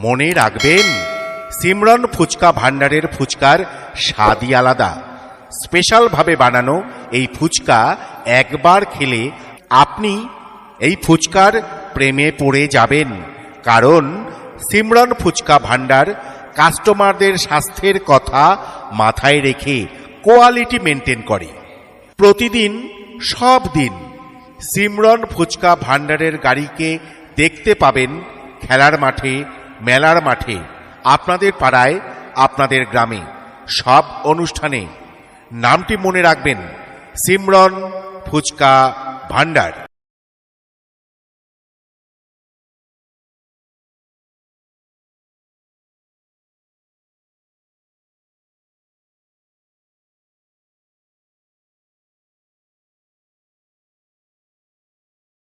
মনে রাখবেন, সিমরন ফুচকা ভান্ডারের ফুচকার স্বাদই আলাদা। স্পেশালভাবে বানানো এই ফুচকা একবার খেলে আপনি এই ফুচকার প্রেমে পড়ে যাবেন। কারণ সিমরন ফুচকা ভান্ডার কাস্টমারদের স্বাস্থ্যের কথা মাথায় রেখে কোয়ালিটি মেনটেন করে। প্রতিদিন সব দিন সিমরন ফুচকা ভান্ডারের গাড়িকে দেখতে পাবেন খেলার মাঠে, মেলার মাঠে, আপনাদের পাড়ায়, আপনাদের গ্রামে, সব অনুষ্ঠানে। নামটি মনে রাখবেন, সিমরন ফুচকা ভান্ডার।